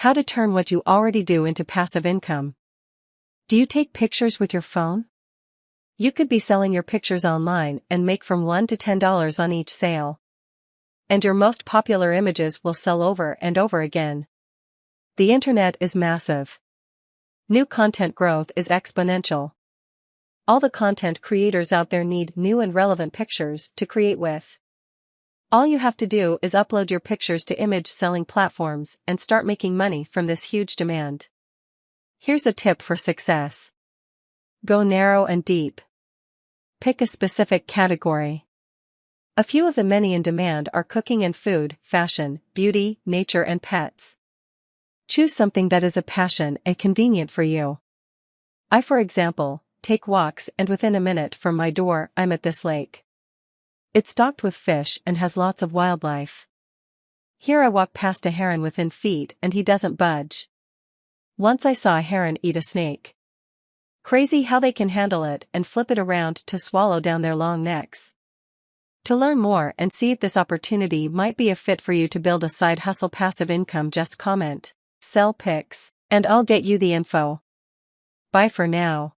How to turn what you already do into passive income. Do you take pictures with your phone? You could be selling your pictures online and make from $1 to $10 on each sale. And your most popular images will sell over and over again. The internet is massive. New content growth is exponential. All the content creators out there need new and relevant pictures to create with. All you have to do is upload your pictures to image selling platforms and start making money from this huge demand. Here's a tip for success. Go narrow and deep. Pick a specific category. A few of the many in demand are cooking and food, fashion, beauty, nature and pets. Choose something that is a passion and convenient for you. I, for example, take walks and within a minute from my door I'm at this lake. It's stocked with fish and has lots of wildlife. Here I walk past a heron within feet and he doesn't budge. Once I saw a heron eat a snake. Crazy how they can handle it and flip it around to swallow down their long necks. To learn more and see if this opportunity might be a fit for you to build a side hustle passive income, just comment, "Sell pics," and I'll get you the info. Bye for now.